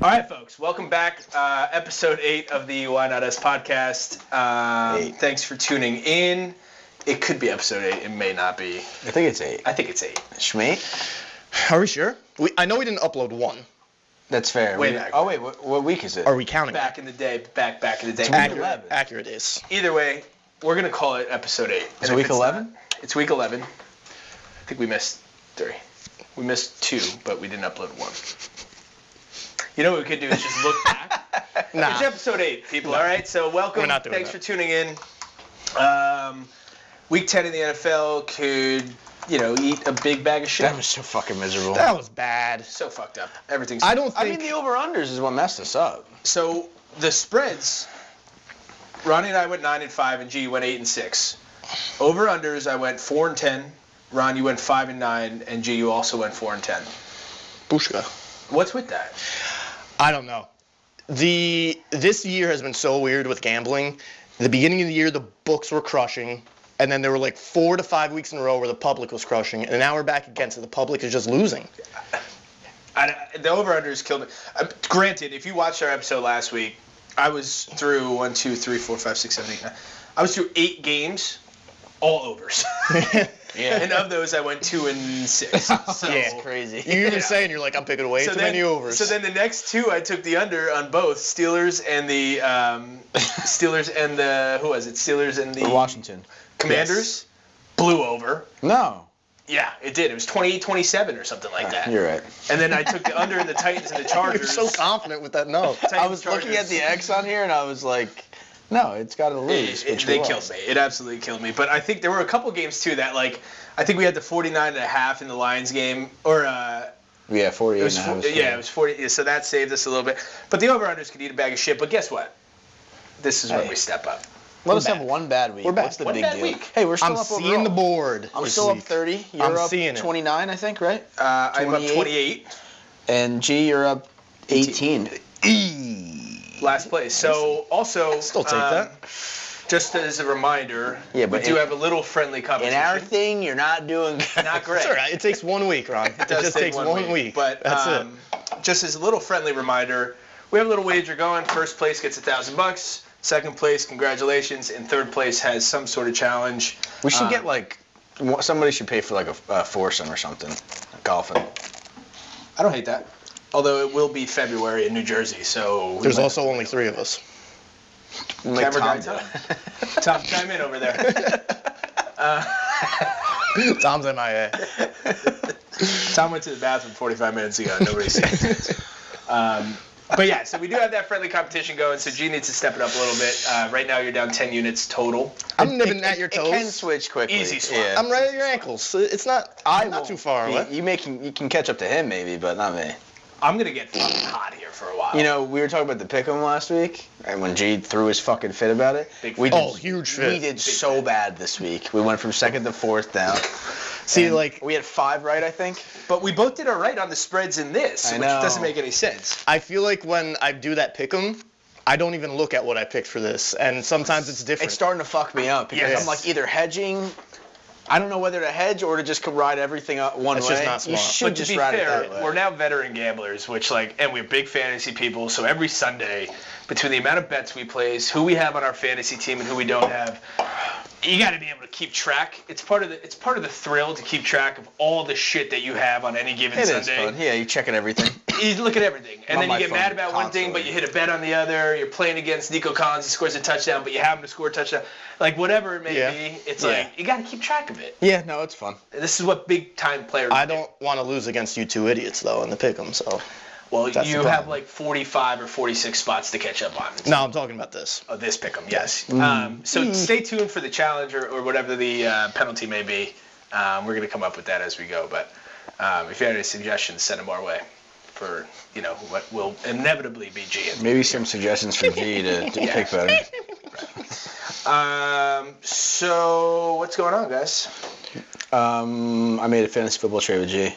All right, folks, welcome back. Episode 8 of the Why Not Us podcast. Thanks for tuning in. It could be episode 8. It may not be. I think it's 8. I think it's 8. Schmate? Are we sure? I know we didn't upload one. That's fair. Way back. Oh, wait, what week is it? Are we counting Back in the day. Back in the day. Accurate is. Either way, we're going to call it episode 8. Is it week 11? It's week 11. I think we missed 3. We missed 2, but we didn't upload 1. You know what we could do is just look back. Nah. It's episode 8, people, all right? So welcome. We're not doing Thanks that. for tuning in. Week 10 in the NFL could, eat a big bag of shit. That was so fucking miserable. That was bad. So fucked up. Everything's... I don't I think... mean, the over-unders is what messed us up. So the spreads, Ronnie and I went 9-5, and G went 8-6. Over-unders, I went 4-10. Ron, you went 5-9, and G, you also went 4-10. Bushka. What's with that? I don't know. This year has been so weird with gambling. The beginning of the year, the books were crushing, and then there were like 4 to 5 weeks in a row where the public was crushing, and now we're back against it. The public is just losing. The over-unders killed me. Granted, if you watched our episode last week, I was through 1, 2, 3, 4, 5, 6, 7, 8, 9. I was through 8 games, all overs. Yeah. And of those, I went 2-6. So, Yeah. Crazy. You're even saying you're like, I'm picking away too many overs. So then the next 2, I took the under on both Steelers and the who was it? Steelers and the Washington. Commanders. Blew over. No. Yeah, it did. It was 28-27 or something like that. You're right. And then I took the under in the Titans and the Chargers. You're so confident with that no. Titans, I was looking at the X on here, and I was like, no, it's got to lose. They killed me. It absolutely killed me. But I think there were a couple games, too, that, I think we had the 49.5 in the Lions game. Or, Yeah, 48 it was 40. So that saved us a little bit. But the over-unders could eat a bag of shit. But guess what? This is when we step up. Let us have one bad week. We're back. What's the One big bad deal? week. Hey, we're still I'm up seeing overall. the board. I'm this still up week. 30. You're I'm up seeing it. 29, I think, right? I'm up 28. And G, you're up 18. Last place. So, also, Still take that. just as a reminder, Yeah, but we do have a little friendly In competition. our thing, you're not doing good. Not great. It's all right. It takes 1 week, Ron. It does just take takes one week. But That's it. just as a little friendly reminder, we have a little wager going. First place gets $1,000. Second place, congratulations. And third place has some sort of challenge. We should get somebody should pay for a foursome or something, golfing. I don't hate that. Although it will be February in New Jersey, so There's also only 3 of us. Like Camera Tom guy did. Tom, chime in over there. Tom's MIA. Tom went to the bathroom 45 minutes ago. Nobody's seen it. But yeah, so we do have that friendly competition going. So G needs to step it up a little bit. Right now you're down 10 units total. I'm nibbling at your It can toes. switch quickly. Easy swap. Yeah. I'm right at your ankles. It's not too far away. You can catch up to him maybe, but not me. I'm going to get fucking hot here for a while. You know, we were talking about the pick'em last week, and when G threw his fucking fit about it. Big We fit. did, Oh, huge fit. We did so bad this week. We went from 2nd to 4th down. See, And we had 5 right, I think. But we both did all right on the spreads in this, I which know. doesn't make any sense. I feel like when I do that pick'em, I don't even look at what I picked for this, and sometimes it's different. It's starting to fuck me up because Yes. I'm like either hedging. I don't know whether to hedge or to just ride everything up one That's way. just not You smart. should But to just be ride fair, it that way. we're now veteran gamblers, and we're big fantasy people. So every Sunday, between the amount of bets we place, who we have on our fantasy team, and who we don't have, you got to be able to keep track. It's part of the thrill to keep track of all the shit that you have on any given It is Sunday. fun. Yeah, you're checking everything. You look at everything, and On then you my get phone mad about one thing, but constantly. you hit a bet on the other. You're playing against Nico Collins, he scores a touchdown, but you have him to score a touchdown. Like whatever it may Yeah. be, it's Yeah. like you got to keep track of it. Yeah, no, it's fun. This is what big time players. I do. don't want to lose against you 2 idiots though in the pick'em. So Well, That's you the have problem. like 45 or 46 spots to catch up on. no, I'm talking about this. Oh, this pick'em, yes. So stay tuned for the challenge or whatever the penalty may be. We're gonna come up with that as we go. But if you have any suggestions, send them our way for what will inevitably be G. Maybe some suggestions for G to pick better. So what's going on, guys? I made a fantasy football trade with G.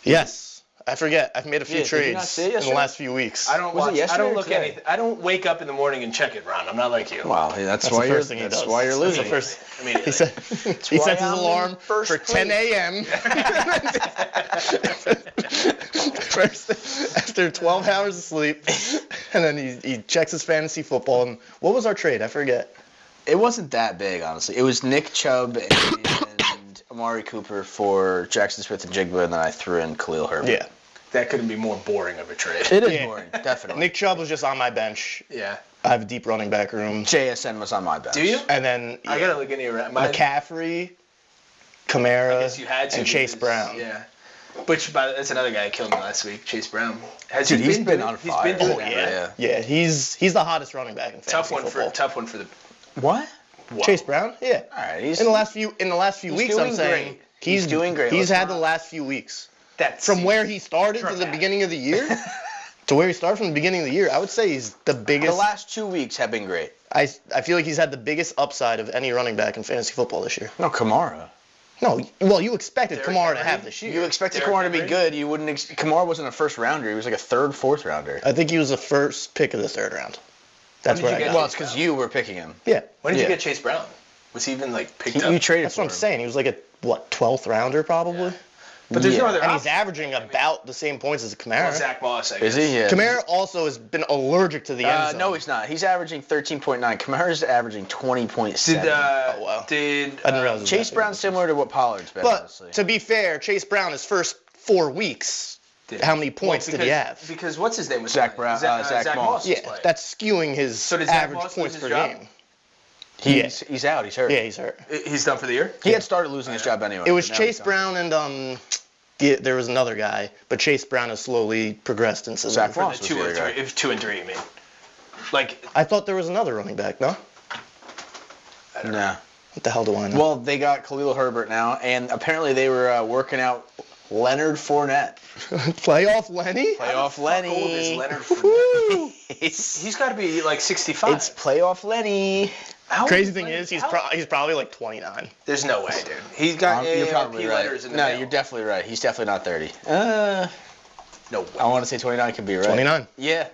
Yes. I forget. I've made a few Yeah, did you not trades see it in the yesterday? last few weeks. I don't Was it watch. I yesterday don't or look today? anything. I don't wake up in the morning and check it, Ron. I'm not like you. Wow, that's That's why the you're. first thing he That's does. why you're That's the losing. first. I mean, He said he why sets his I'm in alarm first for 10 a.m. First, after 12 hours of sleep, and then he checks his fantasy football. And what was our trade? I forget. It wasn't that big, honestly. It was Nick Chubb and Amari Cooper for Jackson Smith and Jigba, and then I threw in Khalil Herbert. Yeah, That couldn't be more boring of a trade. It is Yeah. boring, definitely. Nick Chubb was just on my bench. Yeah. I have a deep running back room, JSN was on my bench. Do you? and then I gotta look into your. My, McCaffrey, I Kamara, guess you had to. and Chase because- Brown. Yeah. Which, that's another guy who killed me last week, Chase Brown. Has Dude, he he's been doing- on He's fire. been doing Oh, that, yeah. right? Yeah, he's the hottest running back in fantasy Tough one football. for the. What? Whoa. Chase Brown. Yeah. All right, he's In the last few he's weeks, doing I'm saying great. He's doing great. He's Let's had not- the last few weeks That's from where he started to the Dramatic. beginning of the year. To where he started from the beginning of the year, I would say he's the The biggest. last 2 weeks have been great. I feel like he's had the biggest upside of any running back in fantasy football this year. No, Kamara. No, well, you expected Derrick Kamara to Henry? have this year. You expected Derrick Kamara to be Henry? good. You wouldn't. Kamara wasn't a first rounder. He was like a third, fourth rounder. I think he was the first pick of the third round. That's When did where I you got. get Well, it's because you were picking him. Yeah, When did Yeah. you get Chase Brown? Was he even like picked up? You traded that's for what I'm him. saying. He was like a 12th rounder probably, Yeah. But there's no Yeah. other. and he's option. averaging about the same points as Kamara. Well, Zach Moss, I guess. Is he? Yeah. Kamara also has been allergic to the end zone. No, he's not. He's averaging 13.9. Kamara's averaging 20.7. Did Oh, wow. did I didn't realize it was Chase that big. Brown's similar to what Pollard's been, But honestly. to be fair, Chase Brown, his first 4 weeks, how many points did he have? Because what's his name was Zach playing? Brown- Zach Moss. was Yeah, playing. that's skewing his So did Zach average Moss points lose per his job? game. He's out. He's hurt. Yeah, he's hurt. He's done for the year. He had started losing his job anyway. It was but now Chase he's done. Brown and yeah, there was another guy, but Chase Brown has slowly progressed into Zach the. Moss. The was 2 the and other 3. If 2 and 3, you mean? Like I thought there was another running back. No, I don't know. No. what the hell do I know? Well, they got Khalil Herbert now, and apparently they were working out Leonard Fournette. Playoff Lenny. Playoff How old is Lenny. Leonard Woo! Fournette? He's got to be like 65. It's playoff Lenny. How old Crazy is thing Leonard? is, he's How- he's probably like 29. There's no way, dude. He's got You're AARP probably right. letters in the No, mail. you're definitely right. He's definitely not 30. No way. I want to say 29 could be right. 29. Yeah.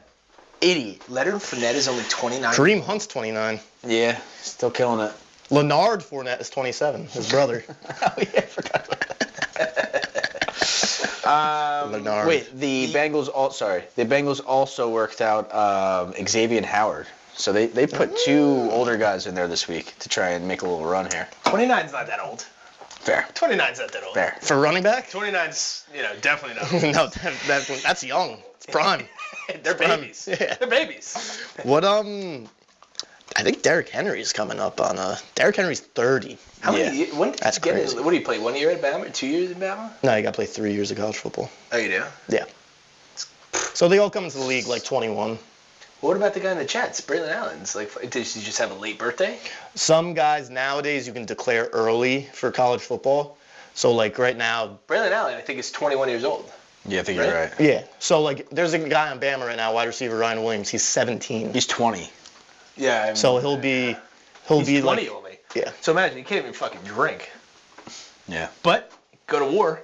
Idiot. Leonard Fournette is only 29. Kareem Hunt's 29. Yeah, still killing it. Leonard Fournette is 27. His brother. Oh yeah, I forgot about that. Leonard. Wait, the Bengals also worked out Xavier Howard. So they put 2 older guys in there this week to try and make a little run here. 29's not that old. Fair. 29's not that old. Fair. For running back? 29's, definitely not old. No, that's young. It's prime. They're Prime. babies. Yeah. They're babies. What I think Derrick Henry's coming up on Derrick Henry's 30. How Yeah. many years? When did That's you get crazy. What do you play? 1 year at Bama? 2 years at Bama? No, you got to play 3 years of college football. Oh, you do? Yeah. So they all come into the league like 21. What about the guy in the Jets, Braylon Allen's? Like, did he just have a late birthday? Some guys nowadays you can declare early for college football. So like right now, Braylon Allen, I think, is 21 years old. Yeah, I think Right? you're right. yeah. So like there's a guy on Bama right now, wide receiver Ryan Williams. He's 17. He's 20. Yeah. So he'll be 20 like only. yeah. So imagine, he can't even fucking drink. Yeah. But go to war.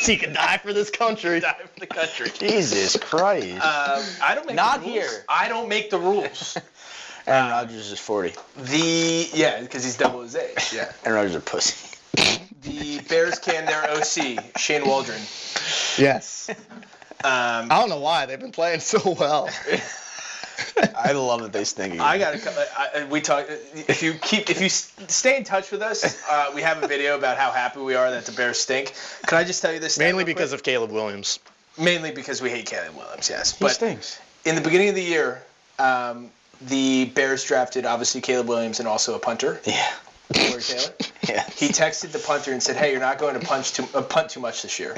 He can die for this country. Die for the country. Jesus Christ. I don't make Not the rules. here. I don't make the rules. Aaron Rodgers is 40. Because he's double his age. Yeah. Aaron Rodgers is a pussy. The Bears can their OC, Shane Waldron. Yes. I I don't know why they've been playing so well. I love that they stink again. gotta. We talk. If you stay in touch with us, we have a video about how happy we are that the Bears stink. Can I just tell you this? stat Mainly real quick? because of Caleb Williams. Mainly because we hate Caleb Williams. Yes, He but stinks. in the beginning of the year, the Bears drafted obviously Caleb Williams and also a punter, Yeah. Corey Taylor. Yeah. He texted the punter and said, "Hey, you're not going to punt too much this year."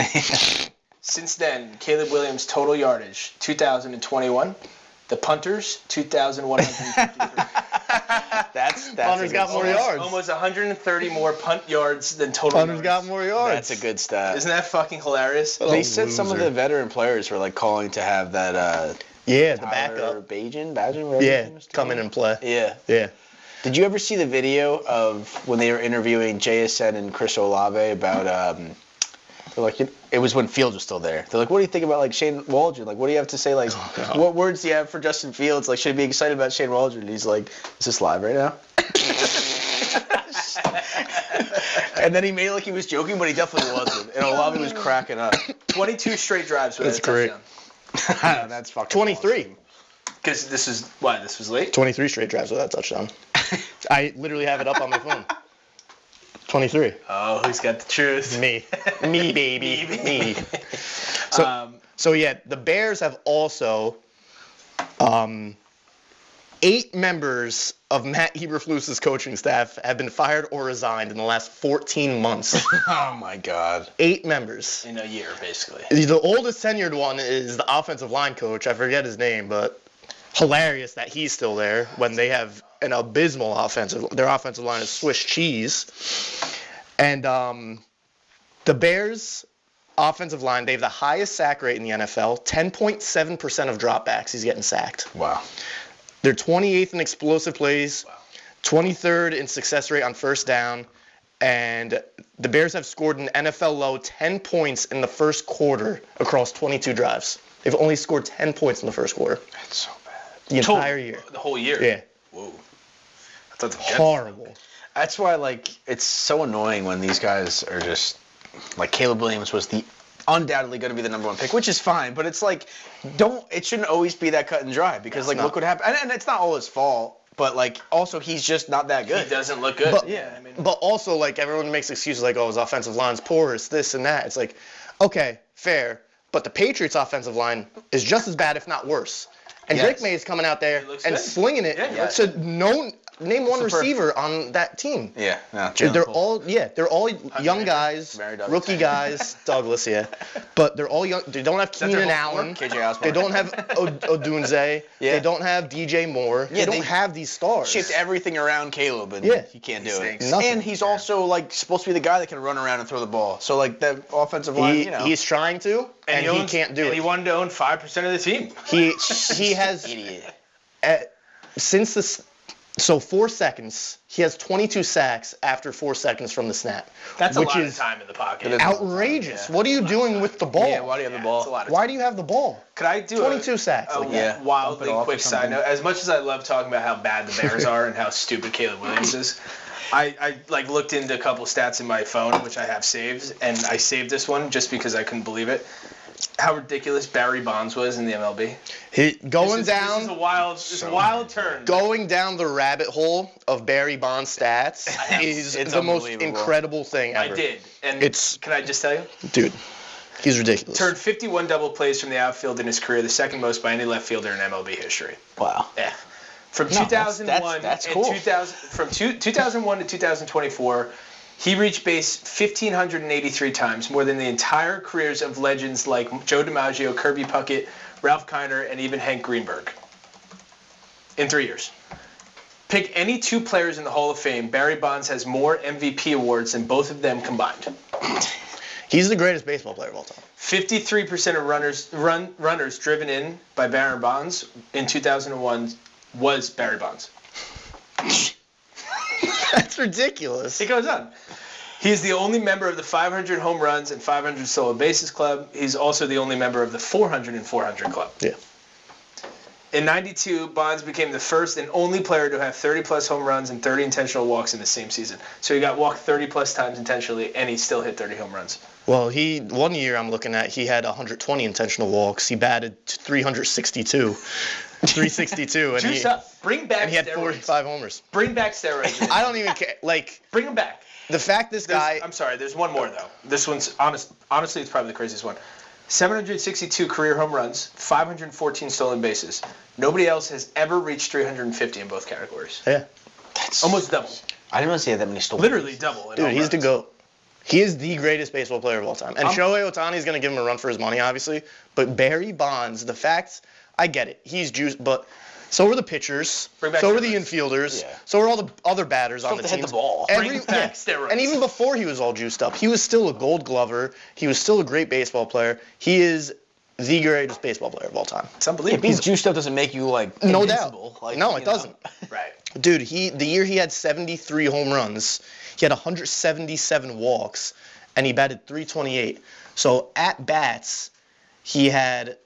Since then, Caleb Williams' total yardage 2021. The punters 2,153. That's Punter's a got good more stat. yards. Almost 130 more punt yards than total. Punter's got yards. more yards. That's a good stat. Isn't that fucking hilarious? Oh, They said some of loser. the veteran players were like calling to have that Yeah, the Tyler backup. Bajan, whatever Yeah, his name is, come in and play. Yeah. Yeah. Did you ever see the video of when they were interviewing JSN and Chris Olave about They're like, it was when Fields was still there. They're like, what do you think about like Shane Waldron? Like, what do you have to say? Like, what words do you have for Justin Fields? Like, should he be excited about Shane Waldron? And he's like, is this live right now? And then he made it like he was joking, but he definitely wasn't. And Olave was cracking up. 22 straight drives. That's great. That's fucking 23. Because this was late? 23 straight drives without a touchdown. I literally have it up on my phone. 23. Oh, who's got the truth? Me, baby, me. So yeah, the Bears have also 8 members of Matt Eberflus's coaching staff have been fired or resigned in the last 14 months. Oh my God. 8 members. In a year, basically. The oldest tenured one is the offensive line coach. I forget his name, but hilarious that he's still there when they have an abysmal their offensive line is Swiss cheese. And the Bears offensive line, they have the highest sack rate in the NFL, 10.7% of dropbacks he's getting sacked. Wow. They're 28th in explosive plays, 23rd in success rate on first down, and the Bears have scored an NFL low 10 points in the first quarter across 22 drives. They've only scored 10 points in the first quarter. That's so bad. The entire year. The whole year? Yeah. Whoa. I thought Horrible. That's why, like, it's so annoying when these guys are just, like, Caleb Williams was undoubtedly going to be the number 1 pick, which is fine, but it's like, it shouldn't always be that cut and dry, because, like, look what happened. And it's not all his fault, but, like, also he's just not that good. He doesn't look good. But, yeah, I mean, but also, like, everyone makes excuses like, oh, his offensive line's poor, it's this and that. It's like, okay, fair, but the Patriots' offensive line is just as bad, if not worse. And Yes. Drake May is coming out there and good. slinging it Yeah, to name one receiver on that team. Yeah. No, They're all young guys, Mary Douglas. rookie guys, Douglas, yeah. But they're all young. They don't have their Keenan whole Allen. KJ Osborne. They don't have Odunze. Yeah. They don't have DJ Moore. Yeah, they don't have these stars. shift everything around Caleb, and Yeah. he can't do He it. stinks. Nothing. And he's also, like, supposed to be the guy that can run around and throw the ball. So, like, the offensive line, He's trying to, and he can't do and it. he wanted to own 5% of the team. He has Idiot. since this. So 4 seconds, he has 22 sacks after 4 seconds from the snap. That's which a lot is of time in the pocket. It is. outrageous. Yeah. What are you doing with the ball? Yeah, why do you have the ball? It's a lot of Why time. do you have the ball? Could I do 22 sacks. a Like, yeah. wildly Bump it off quick or side something. note? As much as I love talking about how bad the Bears are and how stupid Caleb Williams is, I like looked into a couple stats in my phone, which I have saved, and I saved this one just because I couldn't believe it. How ridiculous Barry Bonds was in the MLB. Going This down. is a wild turn. Going down the rabbit hole of Barry Bonds stats is It's the most unbelievable. I incredible thing ever. did, and It's- can I just tell you? Dude, he's ridiculous. Turned 51 double plays from the outfield in his career, the second most by any left fielder in MLB history. Wow. Yeah. From No, 2001 that's and cool. 2001 to 2024, he reached base 1,583 times, more than the entire careers of legends like Joe DiMaggio, Kirby Puckett, Ralph Kiner, and even Hank Greenberg. In 3 years. Pick any 2 players in the Hall of Fame. Barry Bonds has more MVP awards than both of them combined. He's the greatest baseball player of all time. 53% of runners driven in by Barry Bonds in 2001 was Barry Bonds. That's ridiculous. It goes on. He is the only member of the 500 home runs and 500 stolen bases club. He's also the only member of the 400 and 400 club. Yeah. In 92, Bonds became the first and only player to have 30-plus home runs and 30 intentional walks in the same season. So he got walked 30-plus times intentionally, and he still hit 30 home runs. Well, one year I'm looking at, he had 120 intentional walks. He batted 362. 362. And Juice up. Bring back and he had steroids. 45 homers. Bring back steroids. I don't even care. Like, Bring them back. the fact this guy... I'm sorry, there's one more, though. This one's, honestly, it's probably the craziest one. 762 career home runs, 514 stolen bases. Nobody else has ever reached 350 in both categories. Yeah. That's Almost double. I didn't want to say that many stolen. Literally double. in Dude, home he's the runs. GOAT. He is the greatest baseball player of all time. And Shohei Ohtani is going to give him a run for his money, obviously. But Barry Bonds, the fact, I get it. He's juiced, but so are the pitchers. Bring back So are the steroids. infielders. Yeah. So are all the other batters on Still the have to team. hit the ball. Bring back steroids. And even before he was all juiced up, he was still a Gold Glover. He was still a great baseball player. He is the greatest baseball player of all time. It's Yeah, unbelievable. being juiced up doesn't make you, like, No doubt. invincible. Like, No, you it know. doesn't. Right. Dude, the year he had 73 home runs, he had 177 walks, and he batted .328. So at bats, he had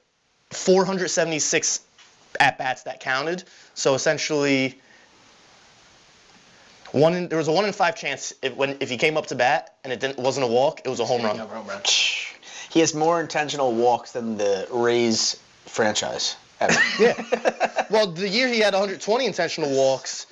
476 at bats that counted. So essentially, there was a 1 in 5 chance if he came up to bat and it wasn't a walk, it was a home run. He has more intentional walks than the Rays franchise ever. Yeah. Well, the year he had 120 intentional walks,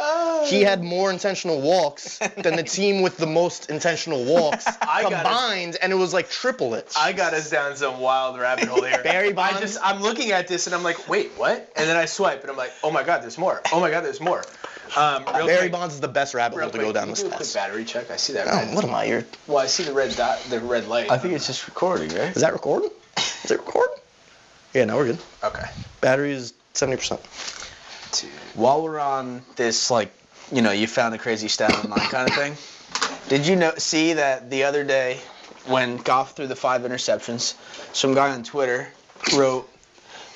he had more intentional walks than the team with the most intentional walks combined, and it was like triple it. I got us down some wild rabbit hole here. Barry Bonds. I'm looking at this and I'm like, wait, what? And then I swipe and I'm like, oh my God, there's more. Oh my God, there's more. Barry Bonds is the best rabbit hole to go down the the quick stats. battery check. I see that. Oh, Red. what am I here? Well, I see the red dot, the red light. I think it's just recording, right? Is that recording? Is it recording? Yeah, now we're good. Okay. Battery is 70%. While we're on this, like, you found a crazy stat online kind of thing, did you see that the other day when Goff threw the 5 interceptions, some guy on Twitter wrote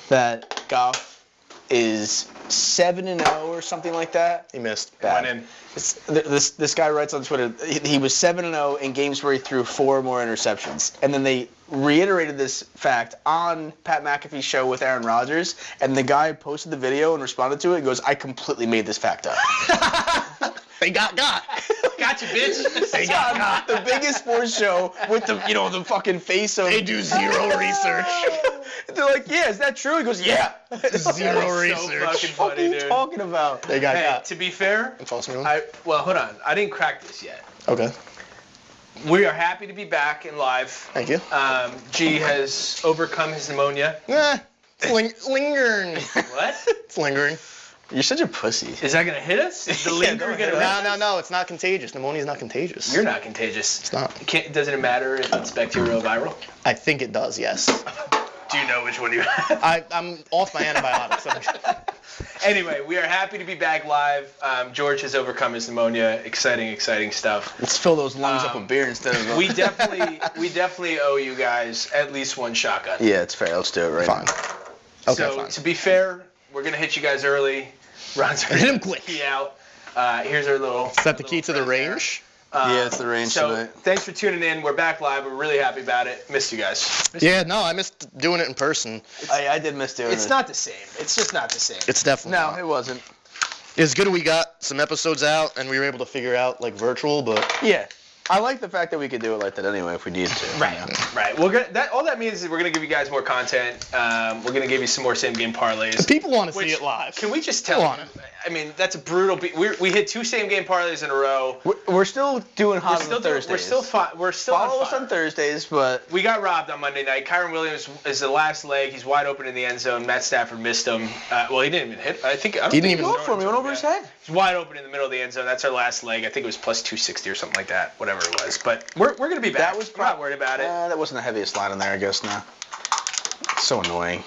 that Goff is 7-0 or something like that? He missed. Bad. Went in. This guy writes on Twitter he was 7-0 in games where he threw 4 more interceptions, and then they reiterated this fact on Pat McAfee's show with Aaron Rodgers, and the guy posted the video and responded to it and goes, "I completely made this fact up." They got. Gotcha, bitch. They got. The biggest sports show with the the fucking face of. They do zero research. They're like, "Yeah, is that true?" He goes, "Yeah." Zero So research. fucking What are funny, you dude. talking about? They got. Hey, to be fair, Toss me one. well, hold on. I didn't crack this yet. Okay. We are happy to be back and live. Thank you. G has overcome his pneumonia. It's lingering. What? It's lingering. You're such a pussy. Is that gonna hit us? Is the Yeah, linger don't gonna hit hit us. us? No, it's not contagious. Pneumonia's not contagious. You're not contagious. It's not. Doesn't it matter if it's bacterial or viral? I think it does, yes. Do you know which one you have? I'm off my antibiotics. Anyway, we are happy to be back live. George has overcome his pneumonia. Exciting stuff. Let's fill those lungs up with beer instead of. We definitely owe you guys at least one shotgun. Yeah, it's fair. Let's do it right Fine. now. Okay, So fine. to be fair, we're gonna hit you guys early. Ron's Hit him quick. Key out. Here's our little. Is that the key to the range? Yeah, it's the range So tonight. thanks for tuning in. We're back live. We're really happy about it. Missed you guys. Yeah, no, I missed doing it in person. I did miss doing It's it. not the same. It's just not the same. It's definitely No, not. it wasn't. It's good we got some episodes out and we were able to figure out like virtual, but Yeah. I like the fact that we could do it like that anyway if we needed to. Right. All that means is we're gonna give you guys more content. We're gonna give you some more same game parlays. people want to Which- see it live. Can we just tell? Go on. I mean, that's a brutal. We hit 2 same game parlays in a row. We're still doing hot We're still on doing. Thursdays. We're still fine. We're still Follow on us fire. on Thursdays, but We got robbed on Monday night. Kyron Williams is the last leg. He's wide open in the end zone. Matt Stafford missed him. Well, he didn't even hit. I don't He didn't think even was go for him. He went over his head. He's wide open in the middle of the end zone. That's our last leg. I think it was plus 260 or something like that. Whatever it was. But we're gonna be back. That was I'm not worried about it. that wasn't the heaviest line in there, I guess. Now. So annoying.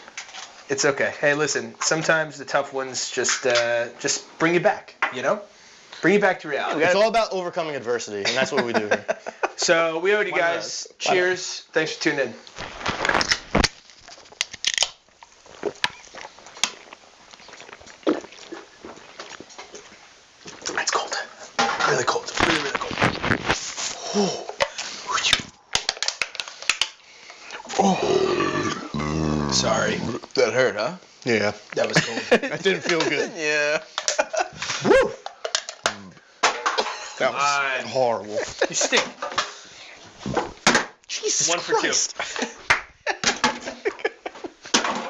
It's okay. Hey, listen. Sometimes the tough ones just bring you back. You know, bring you back to reality. It's all about overcoming adversity, and that's what we do here. So we owe you Why guys. not? Why not? Cheers. Thanks for tuning in. It's cold. Really cold. Really cold. Sorry. That hurt, huh? Yeah. That was cold. That didn't feel good. Yeah. Woo! That was Fine. horrible. You stink. Jesus 1 for 2. Christ.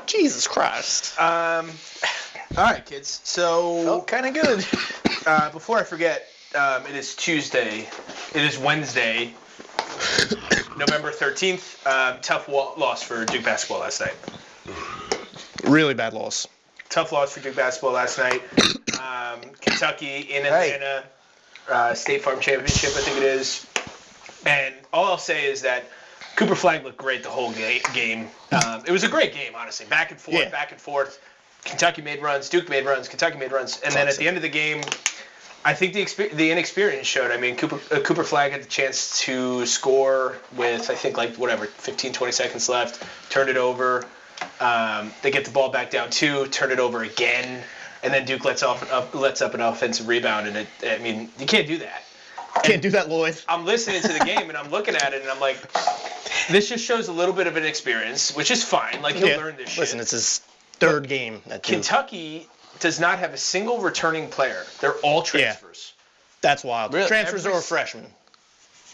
Jesus Christ. All right, kids. So Felt kind of good. before I forget, it is Tuesday. It is Wednesday, November 13th. Tough loss for Duke basketball last night. Really bad loss. Tough loss for Duke basketball last night. Kentucky in Atlanta, State Farm Championship, I think it is. And all I'll say is that Cooper Flag looked great the whole game. It was a great game, honestly. Back and forth, Yeah. back and forth. Kentucky made runs, Duke made runs, Kentucky made runs. And then at the end of the game, I think the inexperience showed. I mean, Cooper Flag had the chance to score with, I think, 15, 20 seconds left. Turned it over. They get the ball back down 2, turn it over again. And then Duke lets up an offensive rebound. And you can't do that. Can't do that, Lloyd. I'm listening to the game and I'm looking at it and I'm like, this just shows a little bit of an experience, which is fine. Like, he'll learn this shit. Listen, it's his third game at Duke. Kentucky does not have a single returning player. They're all transfers. That's wild. Really? Transfers or freshmen.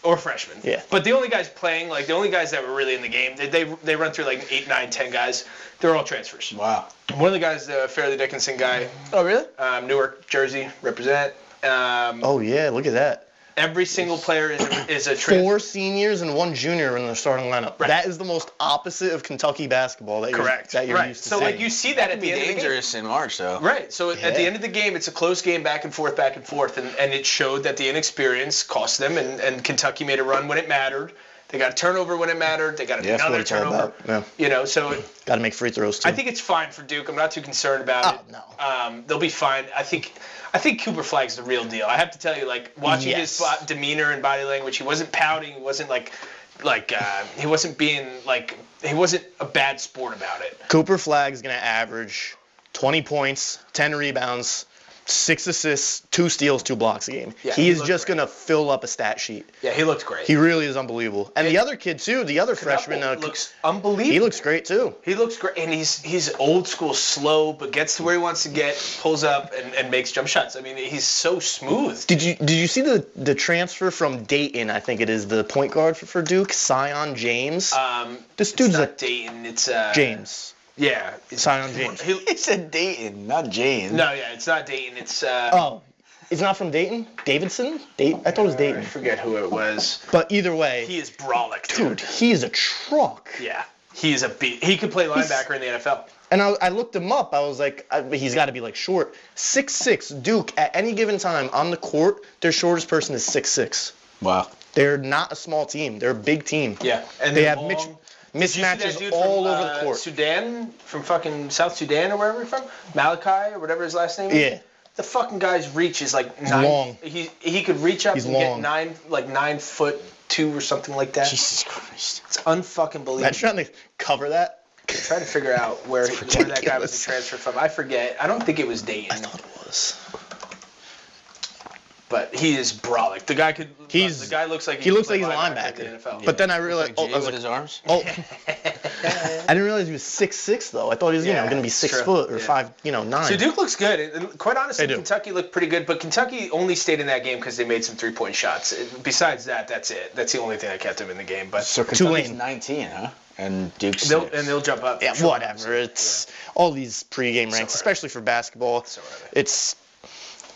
Or freshmen. Yeah. But the only guys playing, like the only guys that were really in the game, they run through like 8, 9, 10 guys. They're all transfers. Wow. One of the guys, the Fairleigh Dickinson guy, Oh, really? Newark, Jersey, represent. Oh, yeah, look at that. Every single player is a transfer. 4 seniors and 1 junior in the starting lineup. Right. That is the most opposite of Kentucky basketball that you're Right. used to So seeing. like you see that at the Be end of the game. dangerous in March, though. Right. So at the Yeah. end of the game, it's a close game, back and forth, and it showed that the inexperience cost them, and Kentucky made a run when it mattered. They got a turnover when it mattered. They got Yeah, that's what another it's all turnover. about. Yeah. You know, so Got to make free throws, too. I think it's fine for Duke. I'm not too concerned about it. no. They'll be fine. I think Cooper Flagg's the real deal. I have to tell you, like watching his demeanor and body language, he wasn't pouting. He wasn't he wasn't being like he wasn't a bad sport about it. Cooper Flagg's going to average 20 points, 10 rebounds, 6 assists, 2 steals, 2 blocks a game. Yeah, he he is looked just great. going to fill up a stat sheet. Yeah, he looked great. He really is unbelievable. And the other kid, too, the other freshman, looks unbelievable. he looks great, too. He looks great, and he's old school, slow, but gets to where he wants to get, pulls up, and makes jump shots. I mean, he's so smooth. Did you see the transfer from Dayton? I think it is the point guard for Duke, Sion James. This dude's it's a not Dayton. It's James. Yeah, Sion James. He said Dayton, not Jane. No, yeah, it's not Dayton. It's Oh, he's not from Dayton? Davidson? I thought it was I Dayton. forget who it was. But either way, He is brolic, dude, he is a truck. Yeah, he is a beat. He could play linebacker in the NFL. And I looked him up. I was like, he's got to be like short. 6'6", Duke, at any given time on the court, their shortest person is 6'6". Wow. They're not a small team. They're a big team. Yeah, and They they're have long. Did you see that mismatches dude all from, over the court. Sudan, from fucking South Sudan or wherever he's from, Malachi or whatever his last name is. Yeah. The fucking guy's reach is like 9. long. He could reach up He's and long. get 9'2" or something like that. Jesus Christ. It's unfucking believable. Imagine trying to cover that. I'm trying to figure out where that guy was ridiculous. transferred from. I forget. I don't think it was Dayton. I thought it was. But he is brolic. The guy He's- the guy looks like He looks like could he's a play in linebacker. the NFL. But then I realized, Jay I was with like, his arms? oh, I didn't realize he was 6'6" though. I thought he was, Yeah, going to be it's 6 true. foot or Yeah. 5, 9. So Duke looks good. And quite honestly, They do. Kentucky looked pretty good. But Kentucky only stayed in that game because they made some 3-point shots. Besides that, that's it. That's the only thing that kept them in the game. But So Kentucky's Tulane. 19, huh? And Duke's they'll jump up. Yeah, Sure. whatever. It's all these pregame ranks, are they. especially for basketball. So are they.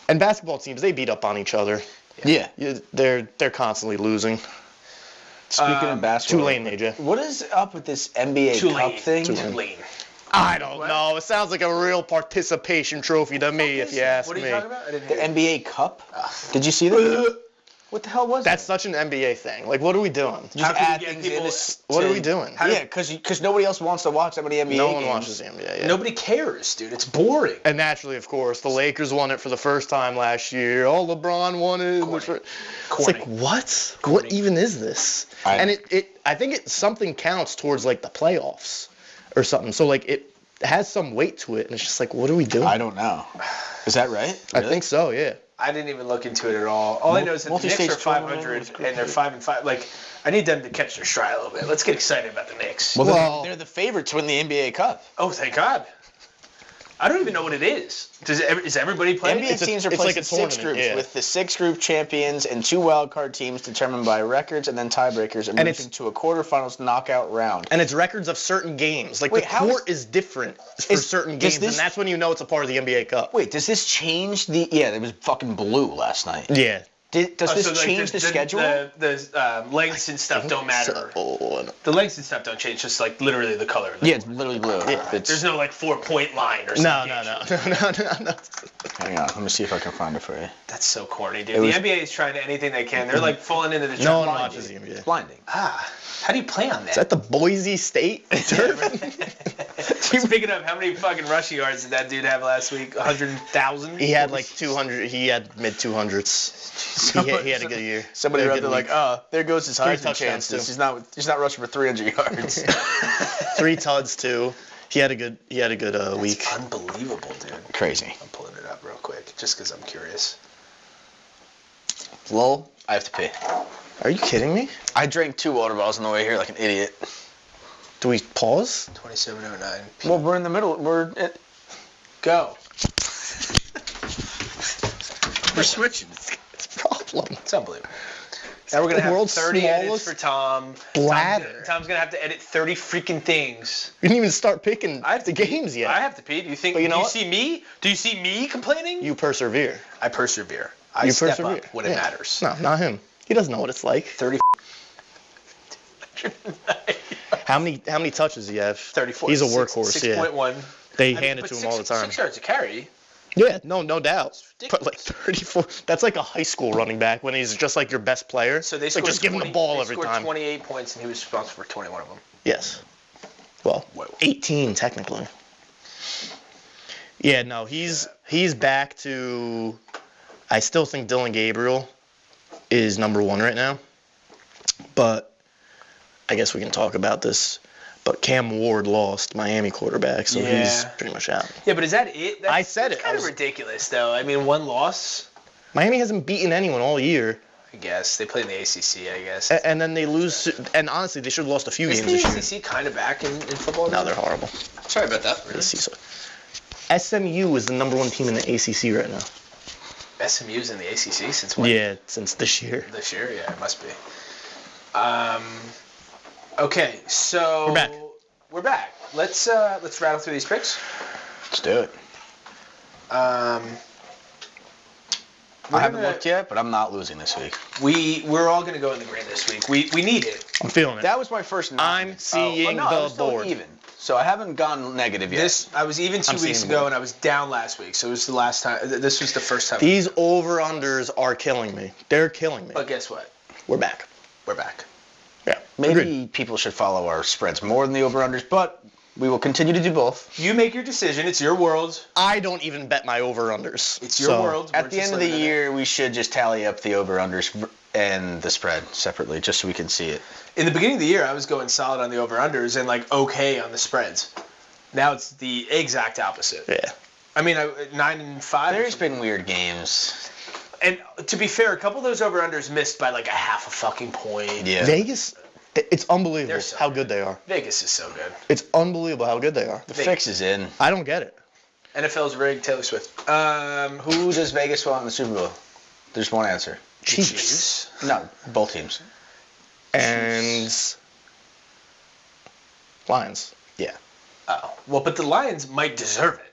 And basketball teams, they beat up on each other. Yeah. They're constantly losing. Speaking of basketball. Tulane, AJ. What is up with this NBA Cup thing? Tulane. I don't know. It sounds like a real participation trophy to me, if you ask What are me. you talking about? I didn't The hear. NBA Cup? Did you see that? What the hell was That's that? such an NBA thing. Like, what are we doing? Just How can you add get things people- in this What are to- we doing? Yeah, because nobody else wants to watch that many NBA No games. one watches the NBA. Yeah. Nobody cares, dude. It's boring. And naturally, of course, the Lakers won it for the first time last year. Oh, LeBron won it. Corny. It's like, what? Corny. What even is this? And I think something counts towards like the playoffs or something. So like it has some weight to it, and it's just like, what are we doing? I don't know. Is that right? I think so. Yeah. I didn't even look into it at all. All I know is that the Knicks Multi-stage are 500 tournament. and they're 5-5. Like, I need them to catch their stride a little bit. Let's get excited about the Knicks. Well, Well- they're the favorites to win the NBA Cup. Oh, thank God. I don't even know what it is. Is everybody playing? NBA teams are it's placed like a in 6 tournament, groups, yeah. with the 6 group champions and 2 wildcard teams determined by records and then tiebreakers emerging it's- to a quarterfinals knockout round. And it's records of certain games. Like Wait, the how court is different for certain does games, this- and that's when you know it's a part of the NBA Cup. Wait, does this change the? Yeah, it was fucking blue last night. Yeah. Does this So, like, change the schedule? The lengths and stuff don't matter. So, The lengths and stuff don't change. Just like literally the color. Of the Yeah, it's literally blue. It's, There's no like 4-point line or no, something. no. hang on, let me see if I can find it for you. That's so corny, dude. It was- The NBA is trying to anything they can. They're like falling into the trap. No one line, watches dude. the NBA. Blinding. Ah, how do you play on that? Is that the Boise State turf? Speaking of, how many fucking rushing yards did that dude have last week? 100,000? He had like 200. He had mid 200s. He had a good year. Somebody He had wrote a there good like, oh, there goes his Heisman touchdowns, chances. too. He's not rushing for 300 yards. week. 3 tuds too. He had a good week. It's unbelievable, dude. Crazy. I'm pulling it up real quick just because I'm curious. Lol, I have to pee. Are you kidding me? I drank 2 water bottles on the way here like an idiot. Do we pause? 27:09. Well, we're in the middle. Go. We're switching. It's a problem. It's unbelievable. Now we're gonna The have world's 30 edits smallest for Tom. bladder. Tom's gonna have to edit 30 freaking things. We didn't even start picking I have the to pee. games yet. I have to pee. Do you think? But you know do you what? see me? Do you see me complaining? You persevere. I persevere. I You step persevere. up when it Yeah. matters. No, not him. He doesn't know what it's like. 30. How many touches do you have? 34. He's a workhorse. 6.1. They hand it to him all the time. 6 yards a carry. Yeah, no doubt. ridiculous. But like 34, that's like a high school running back when he's just like your best player. So they It's scored like just give him the ball every They time. scored 28 points, and he was responsible for 21 of them. Yes. Well, Whoa. 18 technically. Yeah, no, he's back to. I still think Dylan Gabriel is number 1 right now, but I guess we can talk about this. But Cam Ward lost, Miami quarterback, so he's Yeah. pretty much out. Yeah, but is that it? I said that's it. kind I of was- ridiculous, though. I mean, one loss. Miami hasn't beaten anyone all year, I guess they play in the ACC. I guess. and then they lose. And honestly, they should have lost a few Isn't games the this year. ACC kind of back in football? No, they're horrible. Sorry about that. The CISO. SMU is the number 1 team in the ACC right now. SMU's in the ACC since when? Yeah, since this year. This year, yeah, it must be. Okay, so We're back. We're back. Let's rattle through these picks. Let's do it. We're I haven't gonna- looked yet, but I'm not losing this week. We're all gonna go in the green this week. We need it. I'm feeling it. That was my first. I'm seeing I the was still board. even, so I haven't gone negative yet. I was even 2 I'm seeing weeks the ago, board. and I was down last week, so it was the last time. This was the first time. These over-unders are killing me. They're killing me. But guess what? We're back. We're back. Yeah. Maybe Agreed. people should follow our spreads more than the over-unders, but we will continue to do both. You make your decision. It's your world. I don't even bet my over-unders. It's your So, world. We're At the just end of the living in it. year, we should just tally up the over-unders and the spread separately, just so we can see it. In the beginning of the year, I was going solid on the over-unders and like okay on the spreads. Now it's the exact opposite. Yeah. I mean, 9 and 5. There's been weird games. And to be fair, a couple of those over-unders missed by like a half a fucking point. Yeah. Vegas, it's unbelievable They're so how good. good they are. Vegas is so good. It's unbelievable how good they are. The fix is in. I don't get it. NFL's rigged. Taylor Swift. Who does Vegas want in the Super Bowl? There's one answer. Chiefs. No, both teams. And Lions. Yeah. Oh. Well, but the Lions might deserve it.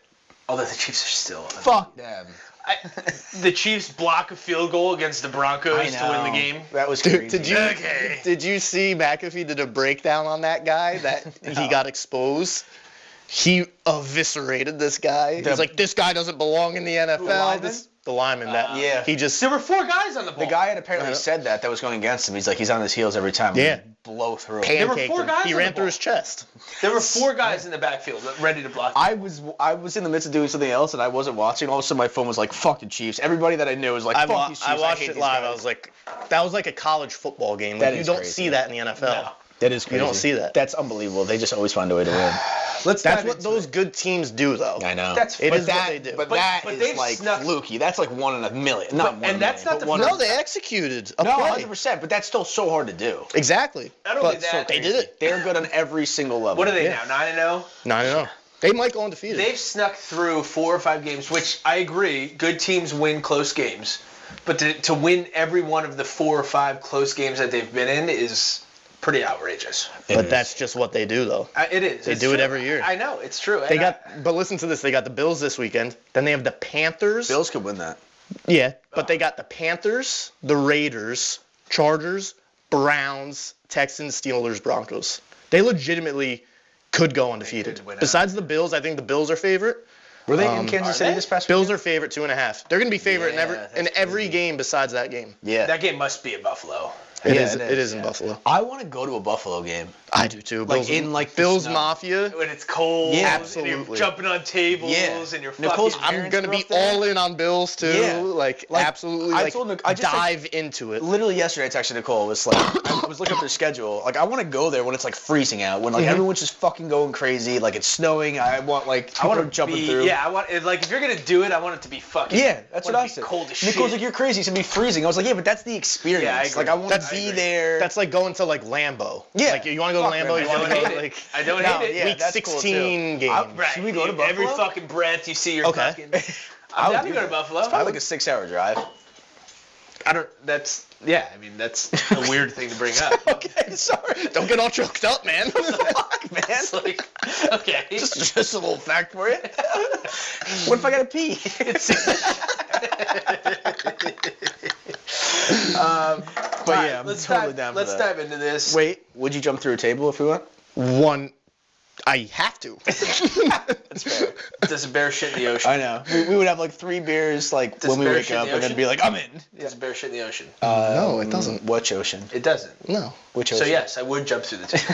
Although the Chiefs are still. Fuck them. The Chiefs block a field goal against the Broncos to win the game. That was crazy. Did you see McAfee did a breakdown on that guy that he got exposed? He eviscerated this guy. He's like, this guy doesn't belong in the NFL. lineman? The lineman that Yeah. he just There were 4 guys on the ball. The guy had apparently said that was going against him. He's like, he's on his heels every time. Yeah. Blow through him. There were pancaked 4 him. guys He on ran the through ball. his chest. There were 4 guys in the backfield ready to block. I was in the midst of doing something else and I wasn't watching. All of a sudden my phone was like, fucking Chiefs. Everybody that I knew was like, I fuck these Chiefs. watched hate it these live. guys. I was like, that was like a college football game. That Like, you is don't crazy. see that in the NFL. No. That is You don't see that. That's unbelievable. They just always find a way to win. Let's That's dive what into those it. good teams do, though. I know. That's It but is that- what they do. But But- that but is they've like snuck- fluky. That's like 1 in a million. Not But- 1 and that's million, not but the 1 No, they executed a No, play. 100%. But that's still so hard to do. Exactly. Not only But that, they did it. They're good on every single level. What are they Yeah. now? 9-0. 9-0. They might go undefeated. They've snuck through 4 or 5 games, which I agree. Good teams win close games, but to win every one of the 4 or 5 close games that they've been in is pretty outrageous. But that's just what they do, though. It is. They It's do it true. every year. I know it's true. They And but listen to this. They got the Bills this weekend. Then they have the Panthers. Bills could win that. Yeah, but they got the Panthers, the Raiders, Chargers, Browns, Texans, Steelers, Broncos. They legitimately could go undefeated. could win out. Besides the Bills, I think the Bills are favorite. Were they Are in Kansas City they? this past Bills weekend? are favorite 2.5. They're gonna be favorite Yeah, in that's every crazy. game besides that game. Yeah. that game must be at Buffalo. It Yeah, is. it It is, is in yeah. Buffalo. I want to go to a Buffalo game. I do too. Like, in, like, the Bills snow. Mafia. When it's cold, Yeah, and you're absolutely. jumping on tables, Yeah. and you're Nicole's fucking. I'm parents gonna were be up there. all in on Bills too. Yeah. Like Like, absolutely. I Like told Nic- I just, like, dive into it. Literally yesterday, I texted Nicole. Was like, I was looking up their schedule. Like, I want to go there when it's like freezing out, when like everyone's just fucking going crazy, like it's snowing. I want to jumping through. Yeah, I want it, like if you're gonna do it, I want it to be fucking. Yeah, that's what I want it to said. be Cold as Nicole's shit. like, you're crazy. It's gonna be freezing. I was like, yeah, but that's the experience. Yeah, I agree. Like, I want That's- to I be agree. there. That's like going to like Lambeau. Yeah. Like you want to go to Fuck Lambeau. You Lambeau. want I to don't go hate like it. I don't No, hate it. yeah, week that's cool, 16 too. game. Right. Should we go to Every Buffalo? fucking breath you see your Okay. fucking. I'm down to go to Buffalo. It's probably like a 6-hour drive. I don't. That's yeah. I mean, that's a weird thing to bring up. Okay, sorry. Don't get all choked up, man. Fuck, man. It's like, okay. Just a little fact for you. What if I gotta pee? But All right, yeah, I'm let's totally dive, down for Let's that. dive into this. Wait, would you jump through a table if we went? One, I have to. That's fair. Does a bear shit in the ocean? I know. We would have like 3 beers like Does when we bear wake shit in up the and then ocean? be like, I'm in. Does a bear shit in the ocean? No, it doesn't. Which ocean? It doesn't. No. Which ocean? So yes, I would jump through the table.